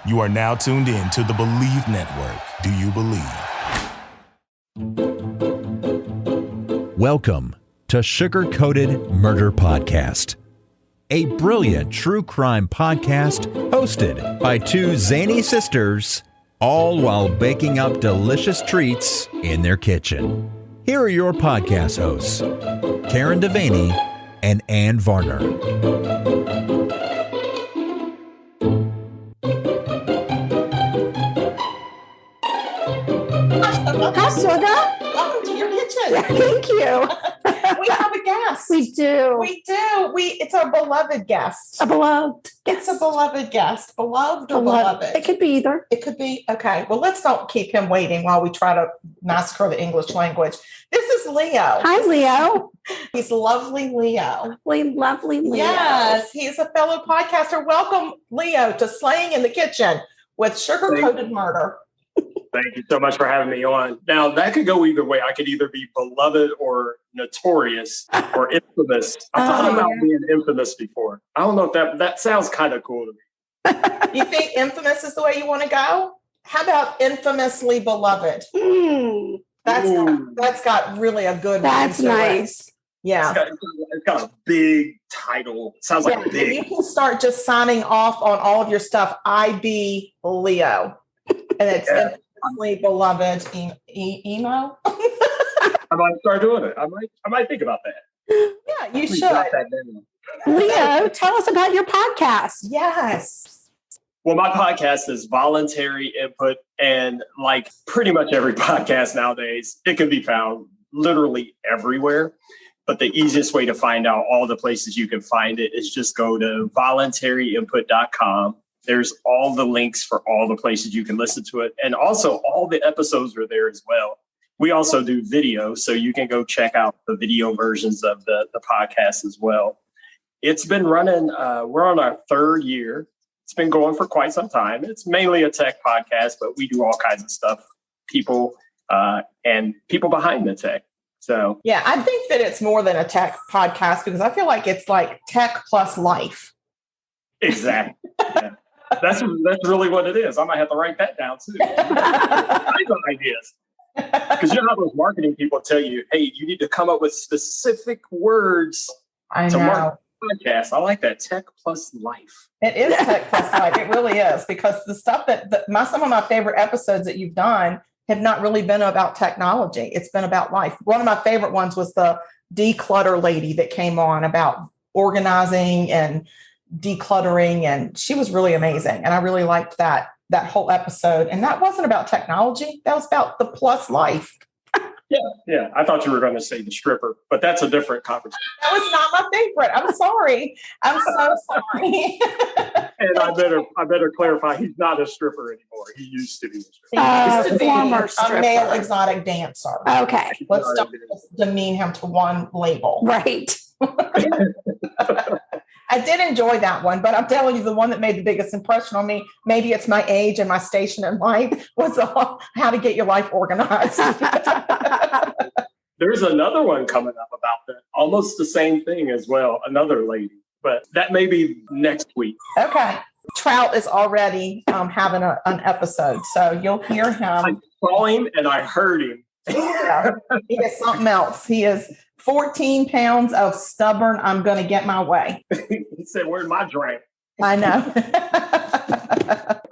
You are now tuned in to the Believe Network. Do you believe? Welcome to Sugar-Coated Murder Podcast, a brilliant true crime podcast hosted by two zany sisters, all while baking up delicious treats in their kitchen. Here are your podcast hosts, Karen Devaney and Ann Varner. Hi, Sugar. Welcome to your kitchen. Thank you. We have a guest. We do. It's a beloved guest. A beloved. It's a beloved guest. Beloved or beloved? It could be either. It could be. Okay. Well, let's don't keep him waiting while we try to massacre the English language. This is Leo. Hi, Leo. He's lovely Leo. Lovely Leo. Yes, he is a fellow podcaster. Welcome, Leo, to Slaying in the Kitchen with Sugar-Coated Murder. Thank you so much for having me on. Now, that could go either way. I could either be beloved or notorious or infamous. I thought about being infamous before. I don't know if that sounds kind of cool to me. You think infamous is the way you want to go? How about infamously beloved? That's got really a good. That's nice. Yeah, it's got a big title. Sounds like a big. You can start just signing off on all of your stuff. I be Leo, and it's infamously beloved emo. I might start doing it. I might think about that. Yeah, you should. Leo, tell us about your podcast. Yes. Well, my podcast is voluntary input, and like pretty much every podcast nowadays, it can be found literally everywhere. But the easiest way to find out all the places you can find it is just go to voluntaryinput.com. There's all the links for all the places you can listen to it. And also all the episodes are there as well. We also do video, so you can go check out the video versions of the podcast as well. It's been running, we're on our third year. It's been going for quite some time. It's mainly a tech podcast, but we do all kinds of stuff, people and people behind the tech. So yeah, I think that it's more than a tech podcast because I feel like it's like tech plus life. Exactly. Yeah. That's really what it is. I might have to write that down too. Ideas. Because you know how those marketing people tell you, hey, you need to come up with specific words to market the podcast. I like that. Tech plus life. It is tech plus life. It really is, because the stuff some of my favorite episodes that you've done have not really been about technology. It's been about life. One of my favorite ones was the declutter lady that came on about organizing and decluttering, and she was really amazing. And I really liked that whole episode. And that wasn't about technology. That was about the plus life. Yeah. I thought you were going to say the stripper, but that's a different conversation. That was not my favorite. I'm sorry. I'm so sorry. And I better clarify, he's not a stripper anymore. He used to be a stripper. He used to be Former stripper. a male exotic dancer. Okay. Let's don't demean him to one label. Right. I did enjoy that one, but I'm telling you, the one that made the biggest impression on me, maybe it's my age and my station in life, was how to get your life organized. There's another one coming up about that, almost the same thing as well, another lady, but that may be next week. Okay. Trout is already having an episode, so you'll hear him. I saw him and I heard him. Yeah, he is something else. He is 14 pounds of stubborn, I'm going to get my way. He said, where's my drink? I know.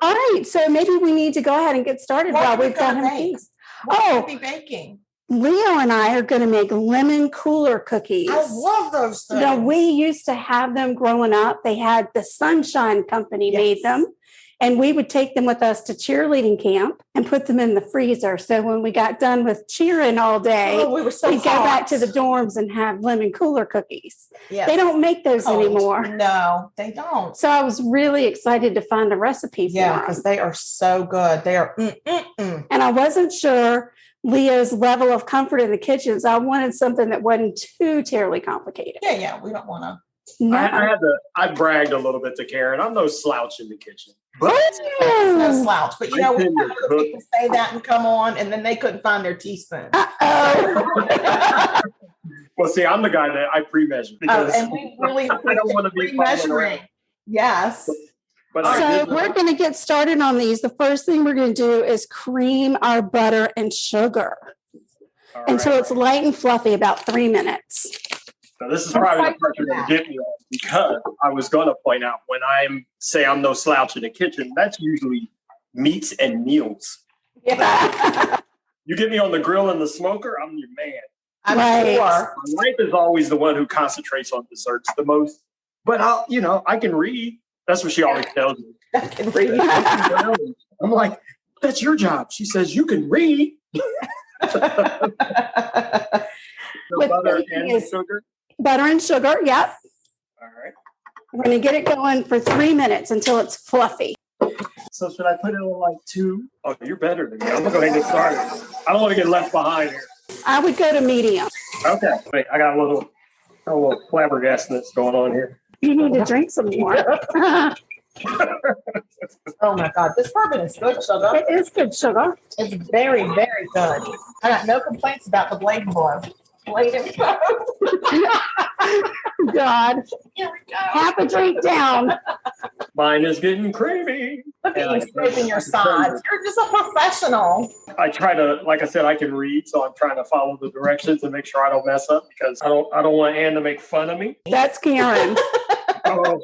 All right. So maybe we need to go ahead and get started while we've got him. What are we baking? Leo and I are going to make lemon cooler cookies. I love those things. Now, we used to have them growing up. They had the Sunshine Company made them. And we would take them with us to cheerleading camp and put them in the freezer. So when we got done with cheering all day, we'd go back to the dorms and have lemon cooler cookies. Yes. They don't make those anymore. No, they don't. So I was really excited to find a recipe for them. Yeah, because they are so good. They are And I wasn't sure Leo's level of comfort in the kitchen. So I wanted something that wasn't too terribly complicated. Yeah. We don't want to. No. I bragged a little bit to Karen. I'm no slouch in the kitchen. But no slouch. But you know, we have other people say that and come on, and then they couldn't find their teaspoon. Well, see, I'm the guy that I pre-measure because and we really I don't want to be pre-measuring. Yes. But So we're going to get started on these. The first thing we're going to do is cream our butter and sugar until it's light and fluffy, about 3 minutes. So this is probably the part you're going to get me on, because I was going to point out when I'm no slouch in the kitchen, that's usually meats and meals. Yeah. You get me on the grill and the smoker, I'm your man. I'm sure. My wife is always the one who concentrates on desserts the most. But I can read. That's what she always tells me. I can read. I'm like, that's your job. She says, you can read. With Butter baking and sugar. Butter and sugar, yep. All right. We're going to get it going for 3 minutes until it's fluffy. So should I put it on like 2? Oh, you're better than me. I'm going to go ahead and get started. I don't want to get left behind here. I would go to medium. Okay. Wait, I got a little flabbergastness going on here. You need to drink some more. Oh my God, this bourbon is good, sugar. It is good sugar. It's very, very good. I got no complaints about the blade blow. Blade and blow. God. Here we go. Half a drink down. Mine is getting creamy. Look at you scraping your sides. You're just a professional. I try to, like I said, I can read, so I'm trying to follow the directions and make sure I don't mess up, because I don't want Ann to make fun of me. That's Karen. Oh,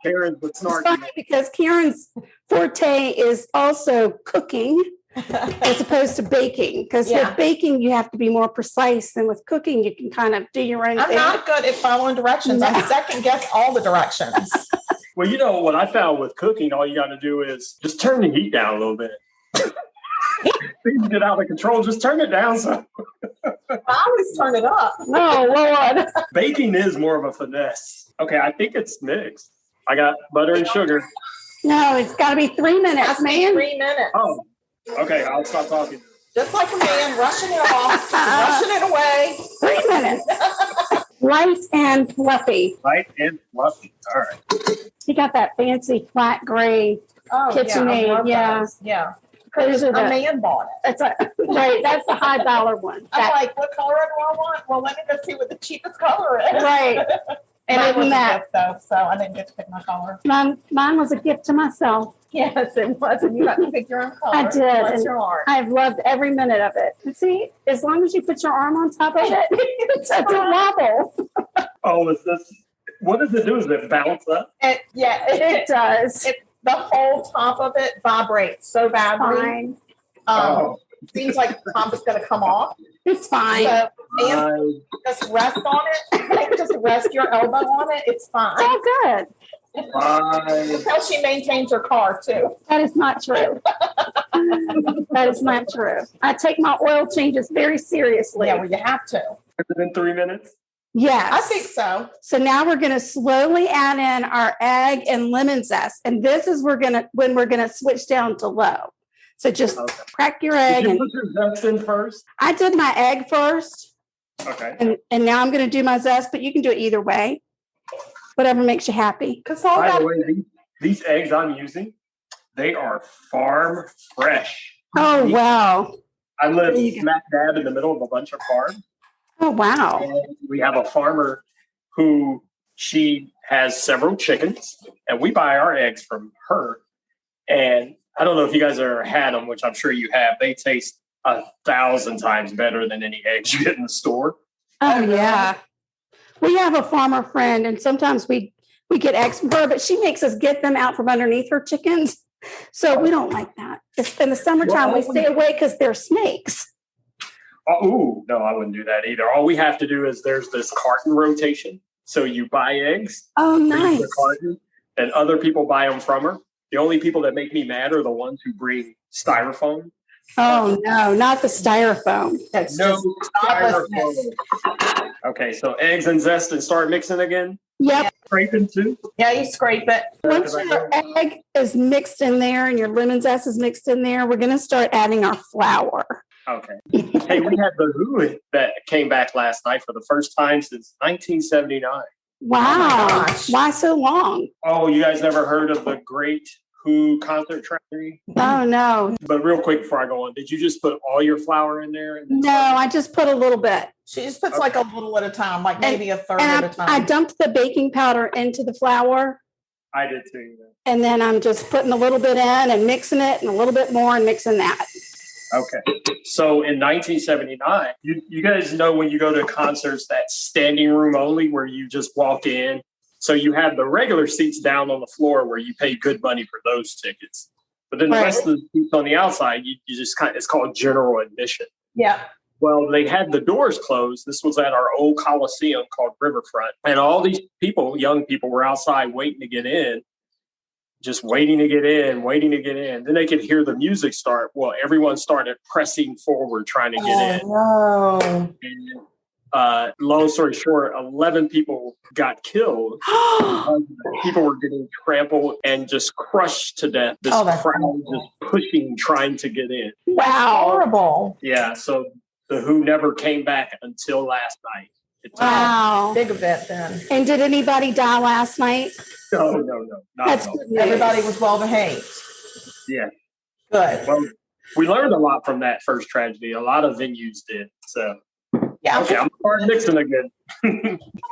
Karen's the It's snarky. funny because Karen's forte is also cooking as opposed to baking. Because with baking, you have to be more precise than with cooking. You can kind of do your own I'm thing. not good at following directions. I second guess all the directions. Well, what I found with cooking, all you got to do is just turn the heat down a little bit. Things get out of control. Just turn it down some. I always turn it up. Oh, Lord. Baking is more of a finesse. Okay, I think it's mixed. I got butter and sugar. No, it's got to be 3 minutes, man. 3 minutes. Oh, okay. I'll stop talking. Just like a man, rushing it off, rushing it away. 3 minutes. Light and fluffy. Light and fluffy. All right. You got that fancy flat gray KitchenAid. I love Yeah. those. Yeah. Those are A man bought it. right. That's the high dollar one. I'm like, what color do I want? Well, let me go see what the cheapest color is. Right. And Mine was even a that, gift, though, so I didn't get to pick my color. mine was a gift to myself. Yes, it was. And you got to pick your own color. I did, Bless and your heart. I've loved every minute of it. And see, as long as you put your arm on top of it, it doesn't wobble. Oh, is this? What does it do? Does it bounce up? It does. The whole top of it vibrates so badly. Fine. Seems like the top is going to come off. It's fine. So, and just rest on it. Like, just rest your elbow on it. It's fine. It's all good. That's how she maintains her car, too. That is not true. That is not true. I take my oil changes very seriously. Yeah, well, you have to. Has it been 3 minutes? Yes. I think so. So now we're going to slowly add in our egg and lemon zest. And this is when we're going to switch down to low. So just crack your egg. Did you put your zest in first? I did my egg first. Okay. And now I'm going to do my zest, but you can do it either way. Whatever makes you happy. Because By the way, these eggs I'm using, they are farm fresh. Oh, wow. I live smack dab in the middle of a bunch of farms. Oh, wow. And we have a farmer who she has several chickens, and we buy our eggs from her. And I don't know if you guys ever had them, which I'm sure you have. They taste 1,000 times better than any eggs you get in the store. Oh, yeah. We have a farmer friend, and sometimes we get eggs from her, but she makes us get them out from underneath her chickens. So we don't like that. In the summertime, we stay away because they're snakes. Oh, no, I wouldn't do that either. All we have to do is there's this carton rotation. So you buy eggs. Oh, nice. The carton, and other people buy them from her. The only people that make me mad are the ones who bring styrofoam. Oh, no, not the styrofoam. That's No just styrofoam. Okay, so eggs and zest and start mixing again. Yep. Scraping too. Yeah, you scrape it. Once your egg is mixed in there and your lemon zest is mixed in there, we're going to start adding our flour. Okay. Hey, we had the Who that came back last night for the first time since 1979. Wow. Oh my gosh. Why so long? Oh, you guys never heard of the Great Who concert tragedy? Oh, no. But real quick before I go on, did you just put all your flour in there? No, I just put a little bit. She just puts like a little at a time, like maybe a third And at a I time. dumped the baking powder into the flour. I did too. Yeah. And then I'm just putting a little bit in and mixing it and a little bit more and mixing that. Okay. So in 1979, you guys know when you go to concerts, that standing room only where you just walk in. So you have the regular seats down on the floor where you pay good money for those tickets. But then the rest of the seats on the outside, you just it's called general admission. Yeah. Well, they had the doors closed. This was at our old Coliseum called Riverfront. And all these people, young people, were outside waiting to get in. Just waiting to get in. Then they could hear the music start. Well, everyone started pressing forward, trying to get in. No. And, long story short, 11 people got killed. People were getting trampled and just crushed to death. This crowd just pushing, trying to get in. Wow. Horrible. Yeah. So the Who never came back until last night. Wow. Big event then. And did anybody die last night? No. Not That's at all. good. Everybody was well behaved. Yeah. Good. Well, we learned a lot from that first tragedy. A lot of venues did. So, Yeah. okay, I'm starting mixing again.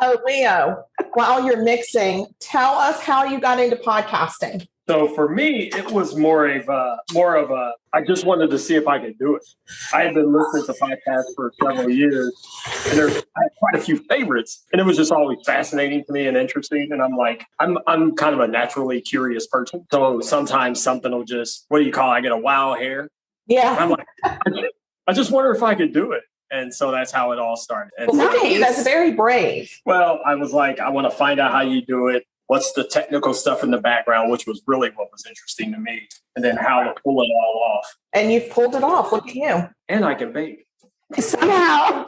Oh, Leo, while you're mixing, tell us how you got into podcasting. So for me, it was more of a, I just wanted to see if I could do it. I had been listening to podcasts for several years, and I had quite a few favorites, and it was just always fascinating to me and interesting. And I'm like, I'm kind of a naturally curious person. So sometimes something will just, what do you call it? I get a wow hair. Yeah. And I'm like, I just wonder if I could do it. And so that's how it all started. And Well, look at you. That's very brave. well, I was like, I want to find out how you do it. What's the technical stuff in the background, which was really what was interesting to me. And then how to pull it all off. And you've pulled it off. Look at you. And I can bake. Somehow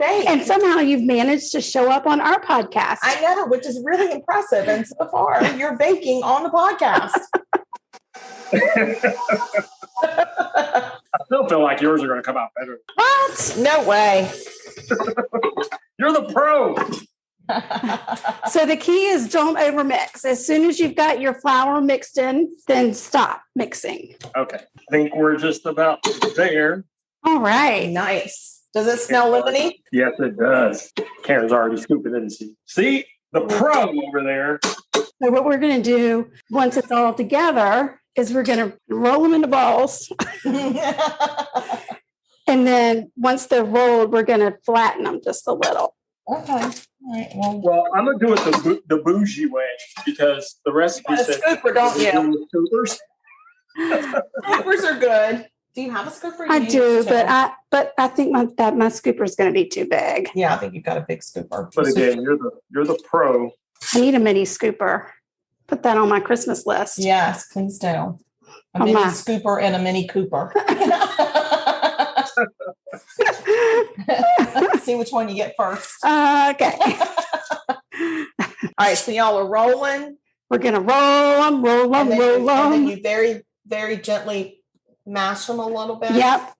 you've managed to show up on our podcast. I know, which is really impressive. And so far, you're baking on the podcast. I still feel like yours are going to come out better. What? No way. You're the pro. So the key is don't overmix. As soon as you've got your flour mixed in, then stop mixing. Okay. I think we're just about there. All right. Nice. Does it smell lemony? Yes, it does. Karen's already scooping, isn't she? See? The pro over there. So what we're going to do once it's all together is we're going to roll them into balls. And then once they're rolled, we're going to flatten them just a little. Okay. All right. Well, I'm going to do it the bougie way because the recipe You got a says scooper, don't you? Scoopers. Scoopers are good. Do you have a scooper? I do, but I think my scooper is going to be too big. Yeah, I think you've got a big scooper. But again, you're the pro. I need a mini scooper. Put that on my Christmas list. Yes, please do. A mini scooper and a mini Cooper. See which one you get first. Okay. All right, so y'all are rolling. We're going to roll them. And then you very, very gently mash them a little bit. Yep.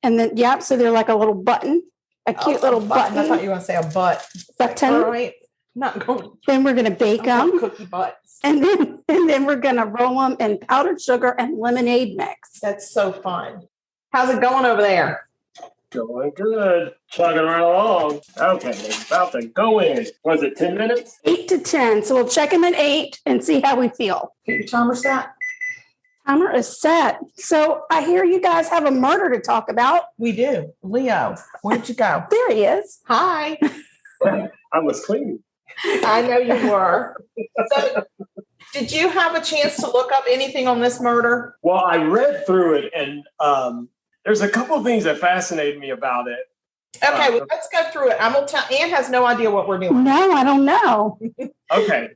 And then, so they're like a little button, a cute little button. I thought you were going to say a butt. Button. All right. Not going. Then we're going to bake them. Cookie butts. And then we're going to roll them in powdered sugar and lemonade mix. That's so fun. How's it going over there? Going good. Chugging right along. Okay, it's about to go in. Was it 10 minutes? 8 to 10. So we'll check them at 8 and see how we feel. Get your timer set. Timer is set. So I hear you guys have a murder to talk about. We do. Leo, where'd you go? There he is. Hi. I was cleaning. I know you were. So, did you have a chance to look up anything on this murder? Well, I read through it, and there's a couple of things that fascinated me about it. Okay, well, let's go through it. I'm going to tell Ann has no idea what we're doing. No, I don't know. Okay.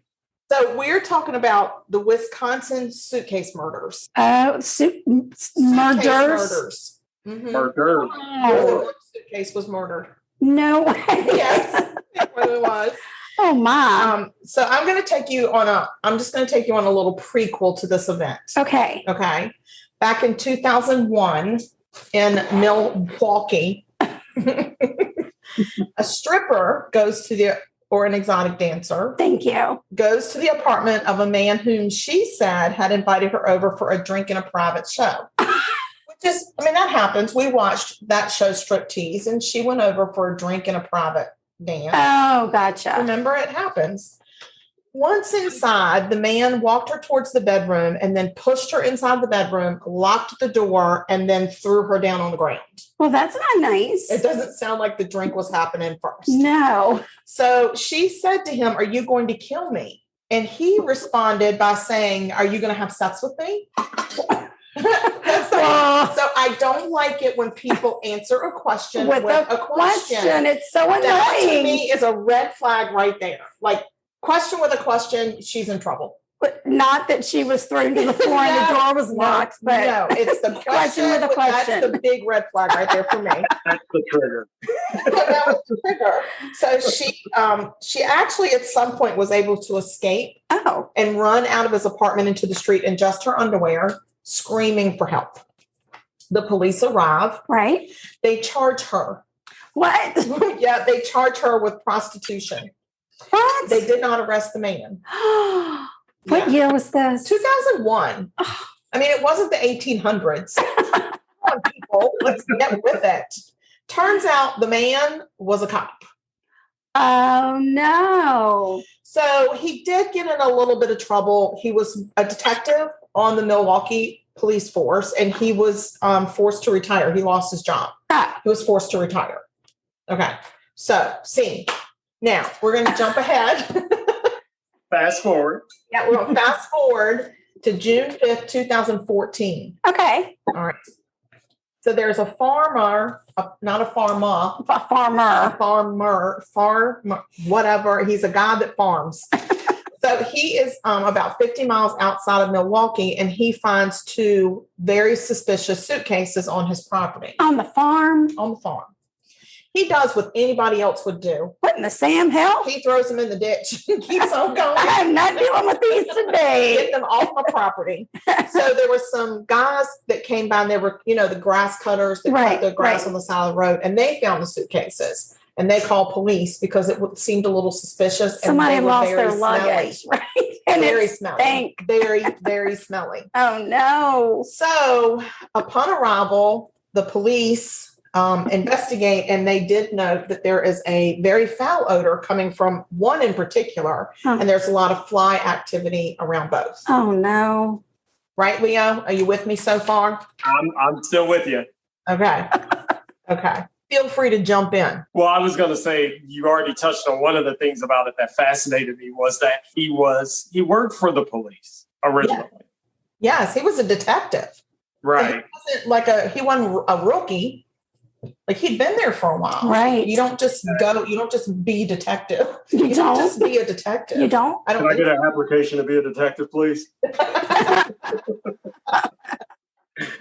So we're talking about the Wisconsin suitcase murders. Murders. Murders. Mm-hmm. Murder. Oh, The suitcase was murdered. no way. Yes, that's what it was. Oh my. So I'm just going to take you on a little prequel to this event. Okay. Okay. Back in 2001 in Milwaukee, a stripper or an exotic dancer Thank you. goes to the apartment of a man whom she said had invited her over for a drink in a private show. That happens. We watched that show Striptease, and she went over for a drink in a private dance. Oh, gotcha. Remember, it happens. Once inside, the man walked her towards the bedroom and then pushed her inside the bedroom, locked the door, and then threw her down on the ground. Well, that's not nice. It doesn't sound like the drink was happening first. No. So she said to him, "Are you going to kill me?" And he responded by saying, "Are you going to have sex with me?" So I don't like it when people answer a question with a question. It's so annoying. That to me is a red flag right there. Like, question with a question, she's in trouble. But not that she was thrown to the floor and the door was locked. But no, it's the question with a question. That's the big red flag right there for me. That's the trigger. That was the trigger. So she actually at some point was able to escape and run out of his apartment into the street in just her underwear, screaming for help. The police arrive. Right. They charge her. What? Yeah, they charge her with prostitution. What? They did not arrest the man. What year was this? 2001. I mean, it wasn't the 1800s. Come on, people, let's get with it. Turns out the man was a cop. Oh, no. So he did get in a little bit of trouble. He was a detective on the Milwaukee police force, and he was forced to retire. He lost his job. He was forced to retire. Okay. So, scene. Now, we're going to jump ahead. Fast forward. Yeah, we're going to fast forward to June 5th, 2014. Okay. All right. So there's a farmer, not a farmer. A farmer, whatever. He's a guy that farms. So he is about 50 miles outside of Milwaukee, and he finds two very suspicious suitcases on his property. On the farm? On the farm. He does what anybody else would do. What in the Sam hell? He throws them in the ditch and keeps on going. I'm not dealing with these today. Get them off my property. So there were some guys that came by, and they were, the grass cutters that cut the grass on the side of the road, and they found the suitcases. And they called police because it seemed a little suspicious. Somebody lost their luggage, right? And very smelly. Very, very smelly. Oh, no. So upon arrival, the police investigate, and they did note that there is a very foul odor coming from one in particular, and there's a lot of fly activity around both. Oh, no. Right, Leo? Are you with me so far? I'm still with you. Okay. Okay. Feel free to jump in. Well, I was going to say, you already touched on one of the things about it that fascinated me was that he worked for the police originally. Yeah. Yes, he was a detective. Right. So he wasn't a rookie. Like, he'd been there for a while. Right. You don't just be detective. You don't just be a detective. You don't? Can I get an application to be a detective, please?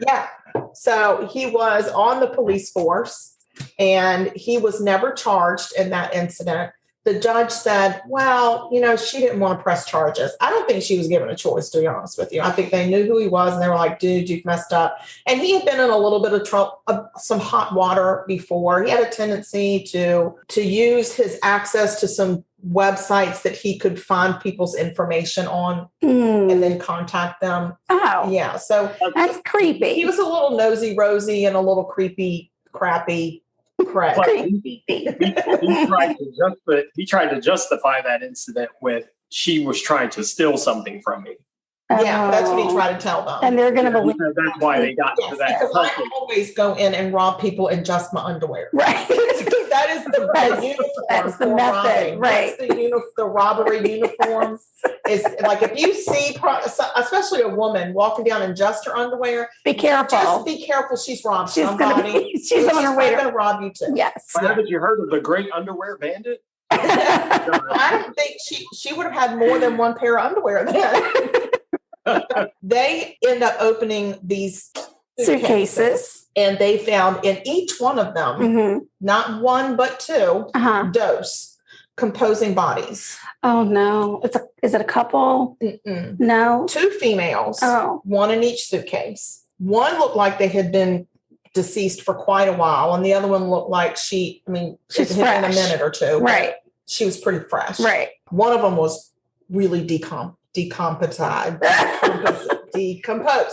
Yeah. So he was on the police force, and he was never charged in that incident. The judge said, well, she didn't want to press charges. I don't think she was given a choice, to be honest with you. I think they knew who he was, and they were like, dude, you've messed up. And he had been in a little bit of trouble, some hot water before. He had a tendency to use his access to some websites that he could find people's information on and then contact them. Oh. Yeah. So that's creepy. He was a little nosy, rosy, and a little creepy, crappy. Correct. He tried to justify that incident with, she was trying to steal something from me. Yeah, that's what he tried to tell them. And they're going to believe that's why they got to that. Because I always go in and rob people in just my underwear. Right. That is the uniform. That's the method. Right. That's the robbery uniforms. Is like, if you see, especially a woman walking down in just her underwear, be careful. Just be careful. She's robbed somebody. She's on her way to rob you too. Yes. Haven't you heard of the Great Underwear Bandit? I don't think she would have had more than one pair of underwear then. They end up opening these suitcases, and they found in each one of them, not one but two, dose composing bodies. Oh no! Is it a couple? Mm-mm. No, two females. Oh, one in each suitcase. One looked like they had been deceased for quite a while, and the other one looked like she's fresh. In a minute or two. Right. She was pretty fresh. Right. One of them was really decomposed.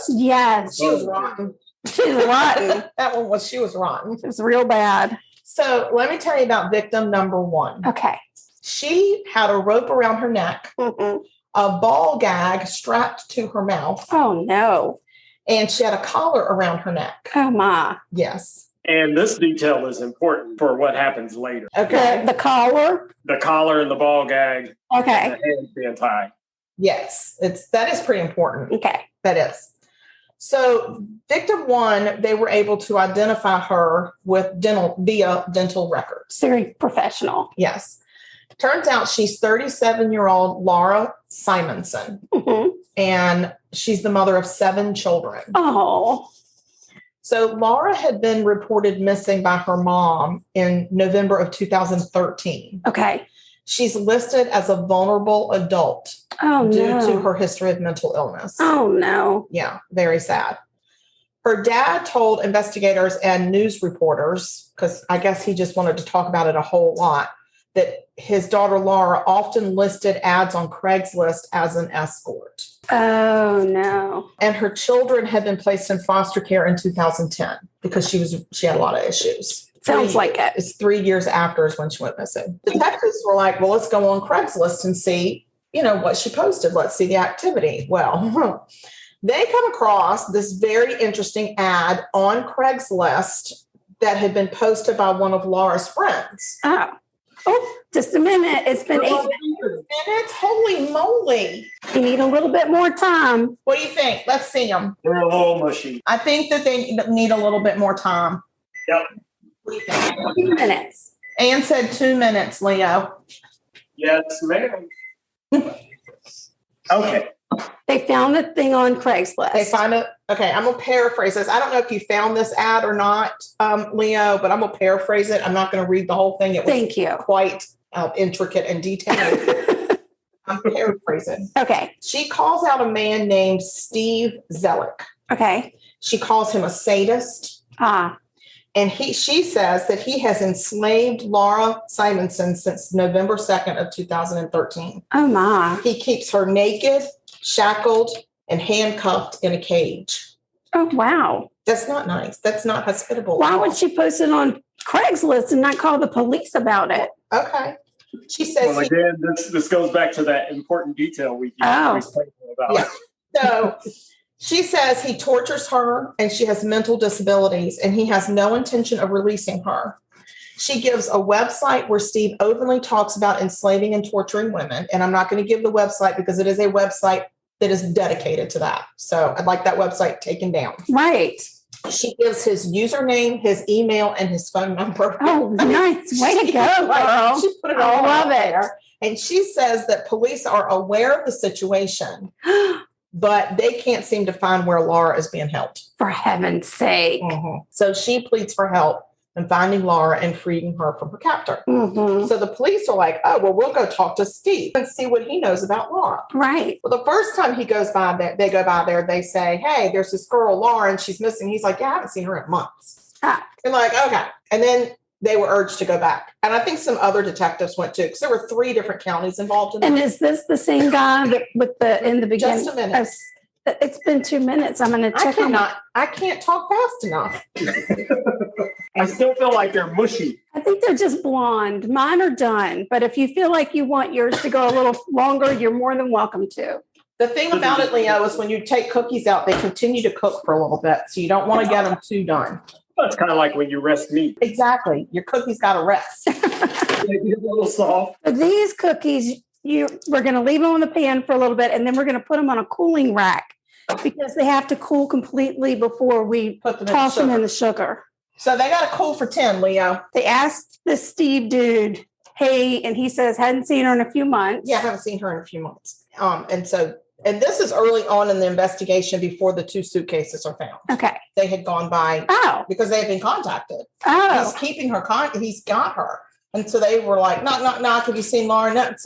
Yes. She was rotten. She was rotten. She was rotten. It was real bad. So let me tell you about victim number one. Okay. She had a rope around her neck, Mhm. a ball gag strapped to her mouth, Oh, no. and she had a collar around her neck. Oh, my. Yes. And this detail is important for what happens later. Okay. The collar? The collar and the ball gag, and Okay. the hands being tied. Yes. That is pretty important. Okay. That is. So victim one, they were able to identify her via dental records. Very professional. Yes. Turns out she's 37-year-old Laura Simonson, Mhm. and she's the mother of 7 children. Oh. So Laura had been reported missing by her mom in November of 2013. Okay. She's listed as a vulnerable adult Oh, due no. to her history of mental illness. Oh, no. Yeah, very sad. Her dad told investigators and news reporters, because I guess he just wanted to talk about it a whole lot, that his daughter Laura often listed ads on Craigslist as an escort. Oh, no. And her children had been placed in foster care in 2010 because she had a lot of issues. Sounds like it. It's 3 years after is when she went missing. Detectives were like, well, let's go on Craigslist and see, what she posted. Let's see the activity. Well, they come across this very interesting ad on Craigslist that had been posted by one of Laura's friends. Oh, just a minute. It's been 8 minutes. Holy moly. You need a little bit more time. What do you think? Let's see them. They're a little mushy. I think that they need a little bit more time. Yep. What do you think? 2 minutes. Anne said 2 minutes, Leo. Yes, ma'am. Okay. They found the thing on Craigslist. They find it. Okay, I'm going to paraphrase this. I don't know if you found this ad or not, Leo, but I'm going to paraphrase it. I'm not going to read the whole thing. It was Thank you. quite intricate and detailed. I'm paraphrasing. Okay. She calls out a man named Steve Zelich. Okay. She calls him a sadist. And she says that he has enslaved Laura Simonson since November 2nd of 2013. Oh, my. He keeps her naked, shackled, and handcuffed in a cage. Oh, wow. That's not nice. That's not hospitable. Why would she post it on Craigslist and not call the police about it? Okay. She says. Well, again, this goes back to that important detail we Oh. spoke about. Yeah. So she says he tortures her and she has mental disabilities and he has no intention of releasing her. She gives a website where Steve openly talks about enslaving and torturing women. And I'm not going to give the website because it is a website that is dedicated to that. So I'd like that website taken down. Right. She gives his username, his email, and his phone number. Oh, nice. Way to go, girl. She put it I all love out it. there. And she says that police are aware of the situation, but they can't seem to find where Laura is being held. For heaven's sake. So she pleads for help in finding Laura and freeing her from her captor. Mm-hmm. So the police are like, oh, well, we'll go talk to Steve and see what he knows about Laura. Right. Well, the first time he goes by there, they go by there, they say, hey, there's this girl, Laura, and she's missing. He's like, yeah, I haven't seen her in months. And like, okay. And then they were urged to go back. And I think some other detectives went too, because there were 3 different counties involved in And that. is this the same guy that in the beginning? Just a minute. It's been 2 minutes. I'm going to check on it. I can't talk fast enough. I still feel like they're mushy. I think they're just blonde. Mine are done. But if you feel like you want yours to go a little longer, you're more than welcome to. The thing about it, Leo, is when you take cookies out, they continue to cook for a little bit. So you don't want to get them too done. It's kind of like when you rest meat. Exactly. Your cookies got to rest. They get a little soft. For these cookies, we're going to leave them on the pan for a little bit, and then we're going to put them on a cooling rack because they have to cool completely before we toss them in the sugar. So they got to cool for 10, Leo. They asked the Steve dude, hey, and he says, hadn't seen her in a few months. Yeah, I haven't seen her in a few months. And this is early on in the investigation before the 2 suitcases are found. Okay. They had gone by because they had been contacted. He's keeping her. He's got her. And so they were like, knock. Have you seen Laura? No, haven't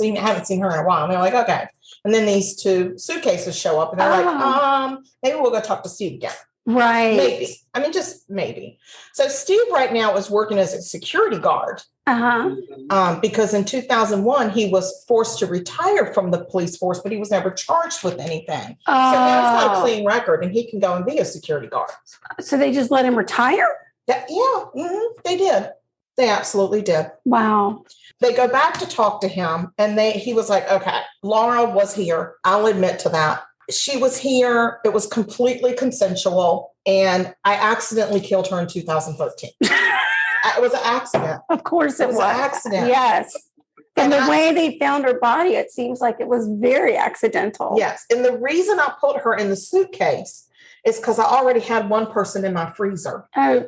seen her in a while. And they're like, okay. And then these 2 suitcases show up and they're like, maybe we'll go talk to Steve again. Right. Maybe. I mean, just maybe. So Steve right now is working as a security guard. Because in 2001, he was forced to retire from the police force, but he was never charged with anything. So now he's got a clean record and he can go and be a security guard. So they just let him retire? They did. They absolutely did. Wow. They go back to talk to him, and he was like, okay, Laura was here. I'll admit to that. She was here. It was completely consensual, and I accidentally killed her in 2013. It was an accident. Of course it was. An accident. Yes. And the way they found her body, it seems like it was very accidental. Yes. And the reason I put her in the suitcase is because I already had one person in my freezer. Oh.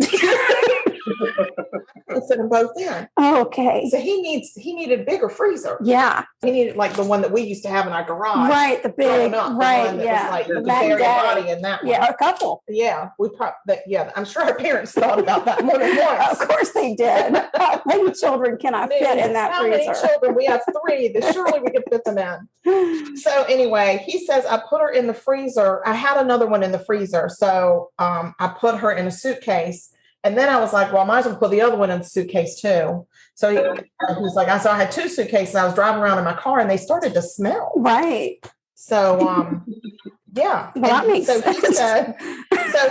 I put them both in. Oh, okay. So he needed a bigger freezer. Yeah. He needed like the one that we used to have in our garage. Right. The big, right. That Yeah. was like the buried body in that one. Yeah. A couple. Yeah. I'm sure our parents thought about that more than once. Of course they did. How many children can I fit in that freezer? How many children? We have 3. Surely we could fit them in. So anyway, he says, I put her in the freezer. I had another one in the freezer. So I put her in a suitcase. And then I was like, well, I might as well put the other one in the suitcase too. So he was like, I had 2 suitcases. And I was driving around in my car, and they started to smell. Right. So, yeah. Well, that makes sense.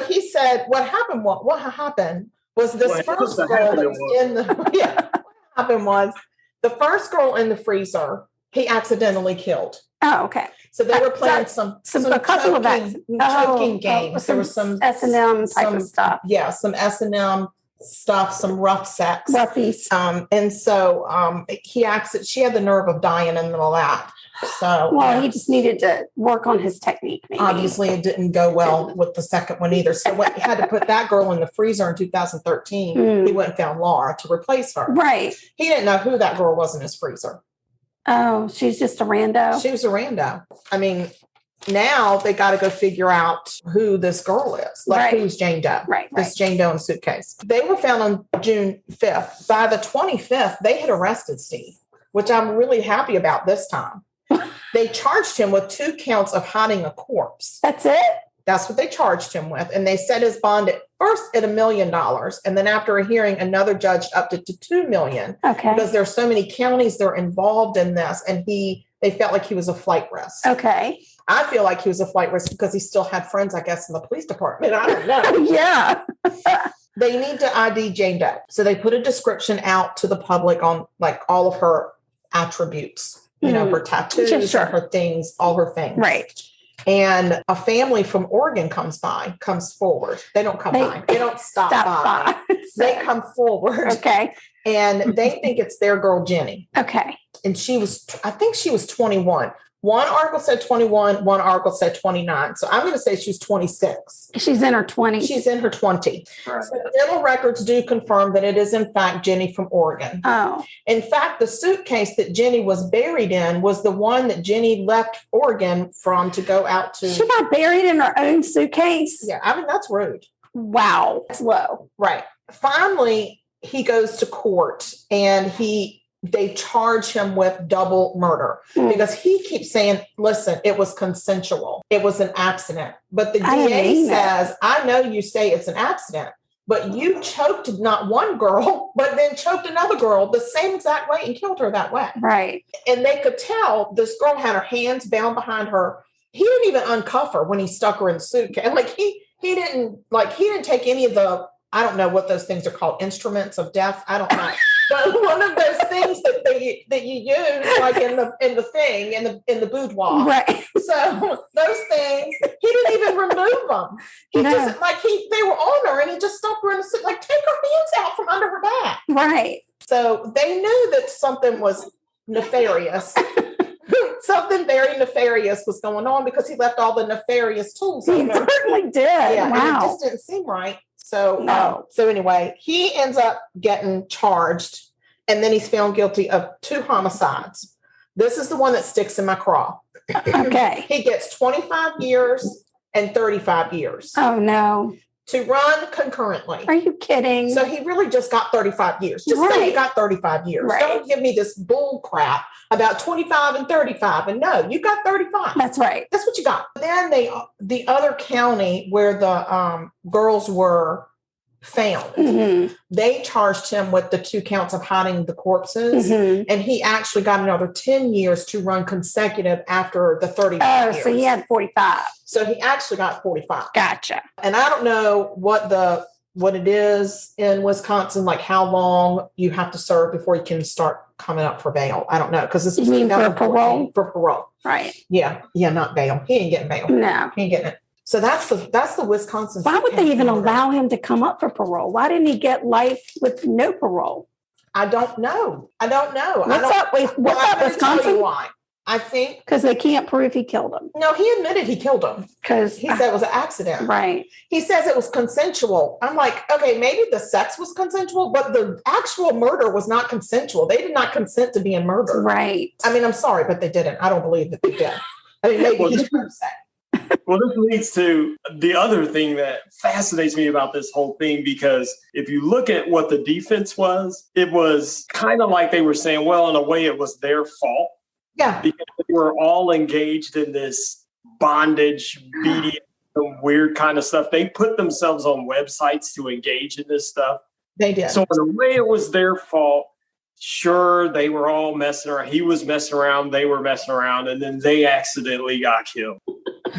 He said, what happened was this first girl that was in the, yeah. What happened was the first girl in the freezer, he accidentally killed. Oh, okay. So they were playing some a couple choking games. There was some S&M type of stuff. Yeah, some S&M stuff, some rough sex. Roughies. And so she had the nerve of dying in the lap. So he just needed to work on his technique. Maybe. Obviously, it didn't go well with the second one either. So when he had to put that girl in the freezer in 2013, he went and found Laura to replace her. Right. He didn't know who that girl was in his freezer. Oh, she's just a rando. She was a rando. I mean, now they got to go figure out who this girl is. Like, who's Jane Doe? Right. This Jane Doe in suitcase. They were found on June 5th. By the 25th, they had arrested Steve, which I'm really happy about this time. They charged him with 2 counts of hiding a corpse. That's it? That's what they charged him with. And they set his bond at first at $1 million. And then after a hearing, another judge upped it to $2 million. Okay. Because there are so many counties that are involved in this. And they felt like he was a flight risk. Okay. I feel like he was a flight risk because he still had friends, I guess, in the police department. I don't know. Yeah. They need to ID Jane Doe. So they put a description out to the public on like all of her attributes, her tattoos, her things, all her things. Right. And a family from Oregon comes forward. They don't come by. They don't stop by. They come forward. Okay. And they think it's their girl, Jenny. Okay. And I think she was 21. One article said 21. One article said 29. So I'm going to say she's 26. She's in her 20s. She's in her 20s. Right. So dental records do confirm that it is, in fact, Jenny from Oregon. Oh. In fact, the suitcase that Jenny was buried in was the one that Jenny left Oregon from to go out to. She got buried in her own suitcase? Yeah, I mean, that's rude. Wow. That's low. Right. Finally, he goes to court, and they charge him with double murder because he keeps saying, listen, it was consensual. It was an accident. But the DA says, I know you say it's an accident, but you choked not one girl, but then choked another girl the same exact way and killed her that way. Right. And they could tell this girl had her hands bound behind her. He didn't even uncuff her when he stuck her in the suitcase. Like he didn't take any of the, I don't know what those things are called, instruments of death. I don't know. But one of those things that you use, like in the boudoir, right? So those things, he didn't even remove them. They were on her, and he just stuck her in the suit. Like, take her hands out from under her back, right? So they knew that something was nefarious. Something very nefarious was going on because he left all the nefarious tools. He certainly did. Yeah, wow, and it just didn't seem right. So, so anyway, he ends up getting charged, and then he's found guilty of 2 homicides. This is the one that sticks in my craw. Okay. He gets 25 years and 35 years. Oh, no. To run concurrently. Are you kidding? So he really just got 35 years. Just say he got 35 years. Right. Don't give me this bull crap about 25 and 35. And no, you got 35. That's right. That's what you got. Then the other county where the girls were found, they charged him with the 2 counts of hiding the corpses. And he actually got another 10 years to run consecutive after the 35 years. So he had 45. So he actually got 45. Gotcha. And I don't know what the what it is in Wisconsin, like how long you have to serve before you can start coming up for bail? I don't know, because this is You mean for parole? For parole, Right. yeah, not bail. He ain't getting bail. No. He ain't getting it. So that's the Wisconsin. Why would they even allow him to come up for parole? Why didn't he get life with no parole? I don't know. What's up with Wisconsin? Why? I think because they can't prove he killed him. No, he admitted he killed him because he said it was an accident. Right. He says it was consensual. I'm like, okay, maybe the sex was consensual, but the actual murder was not consensual. They did not consent to being murdered. Right. I mean, I'm sorry, but they didn't. I don't believe that they did. I mean, maybe he's upset. Well, this leads to the other thing that fascinates me about this whole thing, because if you look at what the defense was, it was kind of like they were saying, well, in a way, it was their fault. Yeah. Because they were all engaged in this bondage, BDSM, weird kind of stuff. They put themselves on websites to engage in this stuff. They did. So in a way, it was their fault. Sure, they were all messing around. He was messing around. They were messing around. And then they accidentally got killed.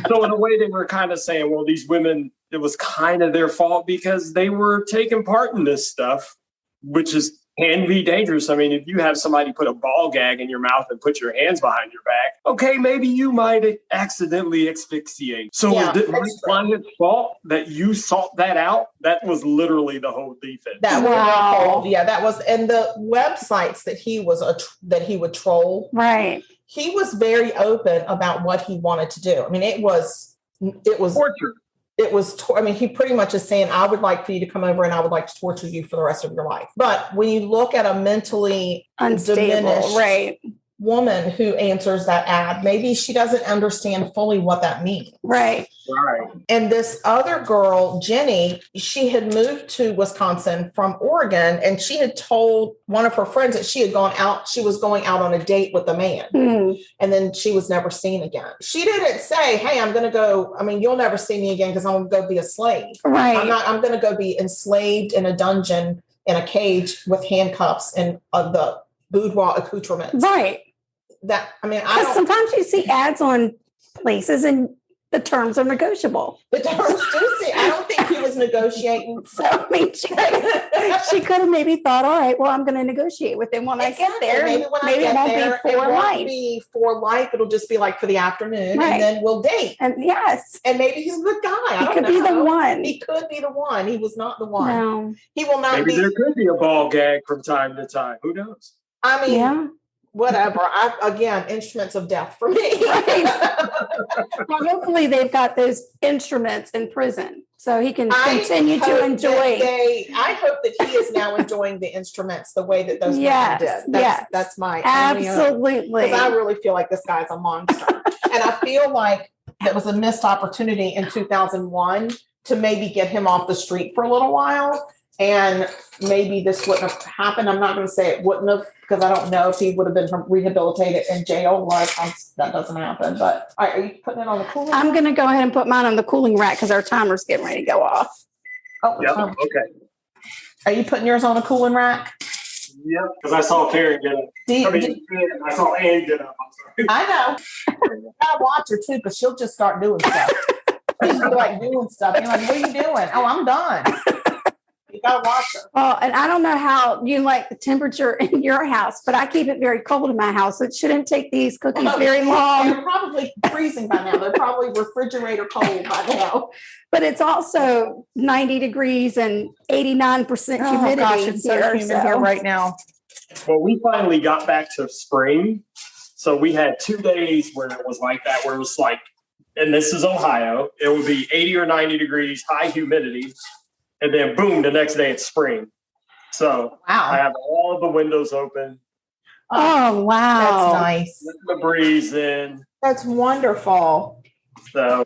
So in a way, they were kind of saying, well, these women, it was kind of their fault because they were taking part in this stuff, which can be dangerous. I mean, if you have somebody put a ball gag in your mouth and put your hands behind your back, okay, maybe you might accidentally asphyxiate. So was it my client's fault that you sought that out? That was literally the whole defense. That was, and the websites that he would troll. Right. He was very open about what he wanted to do. I mean, it was torture. He pretty much is saying, I would like for you to come over and I would like to torture you for the rest of your life. But when you look at a mentally unstable, right, woman who answers that ad, maybe she doesn't understand fully what that means. Right. Right. And this other girl, Jenny, she had moved to Wisconsin from Oregon, and she had told one of her friends that she was going out on a date with a man. And then she was never seen again. She didn't say, hey, I'm going to go. I mean, you'll never see me again because I'm going to go be a slave. Right. I'm going to go be enslaved in a dungeon in a cage with handcuffs and the boudoir accoutrements. Right. Sometimes you see ads on places and the terms are negotiable. The terms do see. I don't think he was negotiating. So I mean, she could have maybe thought, all right, well, I'm going to negotiate with him when I get there. Maybe it won't be for life. It'll just be like for the afternoon, and then we'll date. And yes, and maybe he's a good guy. He could be the one. He could be the one. He was not the one. No, he will not. Maybe there could be a ball gag from time to time. Who knows? I mean, whatever. Instruments of death for me. Right. Well, hopefully they've got those instruments in prison so he can continue to enjoy. I hope that he is now enjoying the instruments the way that those men did. That's my absolutely. Because I really feel like this guy's a monster. And I feel like that was a missed opportunity in 2001 to maybe get him off the street for a little while. And maybe this wouldn't have happened. I'm not going to say it wouldn't have, because I don't know if he would have been rehabilitated in jail. That doesn't happen. But are you putting it on the cooling rack? I'm going to go ahead and put mine on the cooling rack because our timer's getting ready to go off. Oh, yep. Okay. Are you putting yours on the cooling rack? Yep, because I saw Karen get it. I saw Ann get up. I'm sorry. I know. I watch her too, because she'll just start doing stuff. She'll be like doing stuff. You're like, what are you doing? Oh, I'm done. You gotta watch her. Well, and I don't know how you like the temperature in your house, but I keep it very cold in my house. So it shouldn't take these cookies very long. They're probably freezing by now. They're probably refrigerator cold by now. But it's also 90 degrees and 89% humidity. Gosh, it's so humid here right now. Well, we finally got back to spring. So we had 2 days where it was like that, where it was like, and this is Ohio, it would be 80 or 90 degrees, high humidity. And then boom, the next day it's spring. So I have all the windows open. Oh, wow. That's nice. The breeze in. That's wonderful. So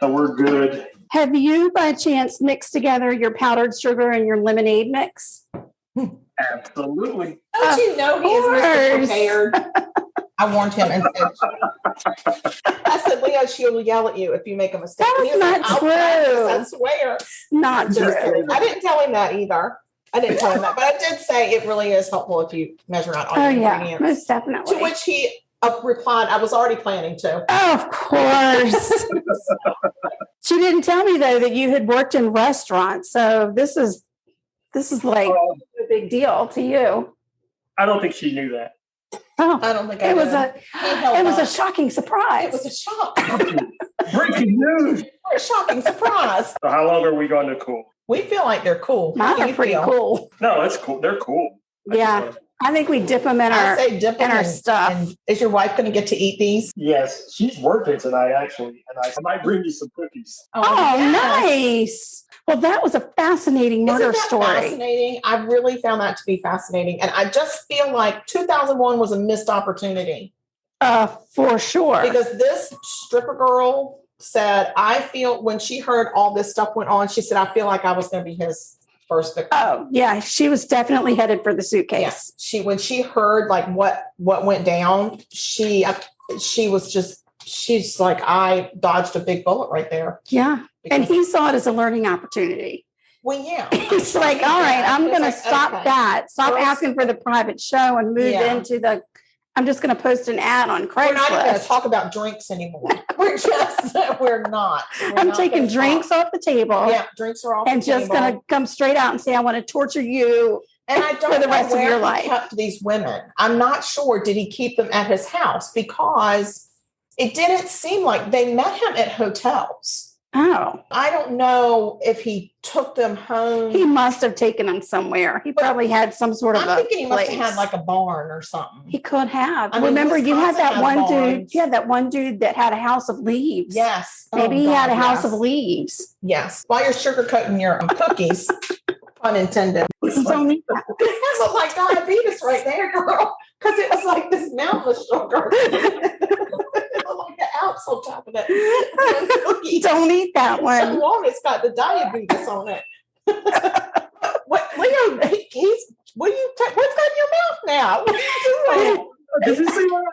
we're good. Have you by chance mixed together your powdered sugar and your lemonade mix? Absolutely. Don't you know he is Mr. Prepared? I warned him and said, I said, Leo, she'll yell at you if you make a mistake. That's not true. I swear. Not true. I didn't tell him that either. I didn't tell him that, but I did say it really is helpful if you measure out all your ingredients. Most definitely. To which he replied, I was already planning to. Of course. She didn't tell me though that you had worked in restaurants. So this is like a big deal to you. I don't think she knew that. Oh, I don't think it was a shocking surprise. It was a shock. Breaking news. A shocking surprise. So how long are we going to cool? We feel like they're cool. Mine are pretty cool. No, it's cool. They're cool. Yeah. I think we dip them in our stuff. And is your wife going to get to eat these? Yes, she's working tonight, actually. And I might bring you some cookies. Oh, yes. Nice. Well, that was a fascinating murder story. Fascinating. I really found that to be fascinating. And I just feel like 2001 was a missed opportunity. For sure. Because this stripper girl said, I feel, when she heard all this stuff went on, she said, I feel like I was going to be his first victim. Oh, yeah. She was definitely headed for the suitcase. Yes. When she heard like what went down, she's like, I dodged a big bullet right there. Yeah. And he saw it as a learning opportunity. Well, yeah. He's like, all right, I'm going to stop that. Stop asking for the private show and move into I'm just going to post an ad on Craigslist. We're not even going to talk about drinks anymore. We're not. I'm taking drinks off the table. Yeah, drinks are off the table. And just going to come straight out and say, I want to torture you and I don't for the rest of your life. He kept these women. I'm not sure. Did he keep them at his house? Because it didn't seem like they met him at hotels. Oh. I don't know if he took them home. He must have taken them somewhere. He probably had some sort of I'm thinking he must have had like a barn or something. He could have. Remember, you had that one dude. You had that one dude that had a house of leaves. Yes. Maybe he had a house of leaves. Yes. While you're sugarcoating your cookies, pun intended. That looked like diabetes right there, girl. Because it was like this mountain of sugar. Like the Alps on top of it. Don't eat that one. It's got the diabetes on it. Leo, what's got in your mouth now? What are you doing? Did you see what?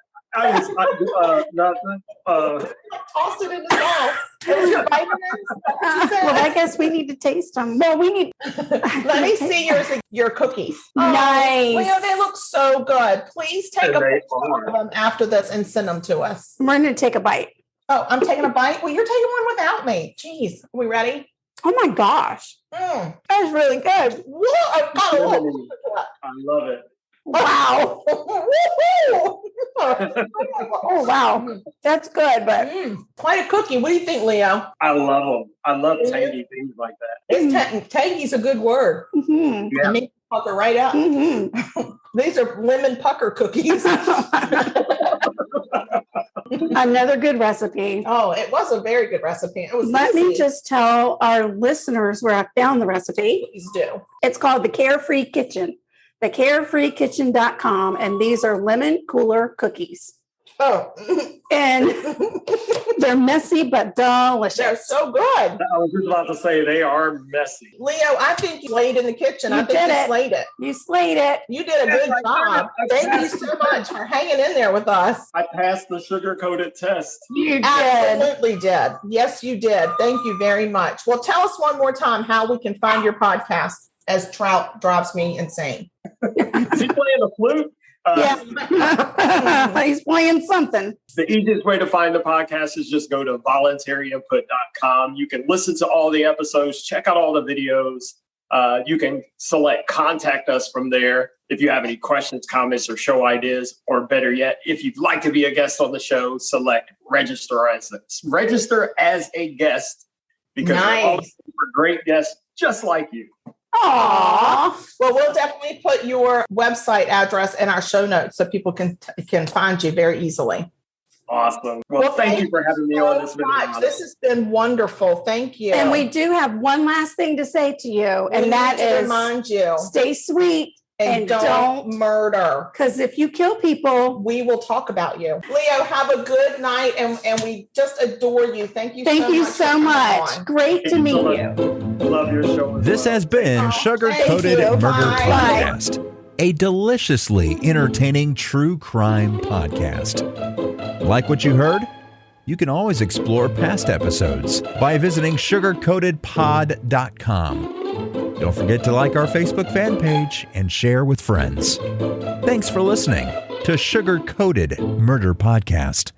Nothing. Tossed it in his mouth. It was your vitamins. Well, I guess we need to taste them. Well, we need. Let me see your cookies. Nice. Leo, they look so good. Please take a picture of them after this and send them to us. We're going to take a bite. Oh, I'm taking a bite? Well, you're taking one without me. Jeez. Are we ready? Oh, my gosh. That was really good. I love it. Wow. Oh, wow. That's good, but quite a cookie. What do you think, Leo? I love them. I love tangy things like that. Tangy's a good word. Mm-hmm. Yeah. I mean, pucker right up. Mm-hmm. These are lemon pucker cookies. Another good recipe. Oh, it was a very good recipe. It was. Let me just tell our listeners where I found the recipe. Please do. It's called the Carefree Kitchen. thecarefreekitchen.com, and these are lemon cooler cookies. Oh, and they're messy but delicious. They're so good. I was just about to say they are messy. Leo, I think you slayed in the kitchen. I think you slayed it. You slayed it. You did a good job. Thank you so much for hanging in there with us. I passed the sugar-coated test. You absolutely did. Yes, you did. Thank you very much. Well, tell us one more time how we can find your podcast as Trout drives me insane. Is he playing the flute? Yeah, he's playing something. The easiest way to find the podcast is just go to voluntaryinput.com. You can listen to all the episodes, check out all the videos. You can select contact us from there if you have any questions, comments, or show ideas, or better yet, if you'd like to be a guest on the show, select register as a guest, because we're all great guests just like you. Aww. Well, we'll definitely put your website address in our show notes so people can find you very easily. Awesome. Well, thank you for having me on this video. This has been wonderful. Thank you. And we do have one last thing to say to you, and that is remind you, stay sweet and don't murder. Because if you kill people, we will talk about you. Leo, have a good night, and we just adore you. Thank you so much. Great to meet you. Love your show. This has been Sugar Coated Murder Podcast, a deliciously entertaining true crime podcast. Like what you heard? You can always explore past episodes by visiting sugarcoatedpod.com. Don't forget to like our Facebook fan page and share with friends. Thanks for listening to Sugar Coated Murder Podcast.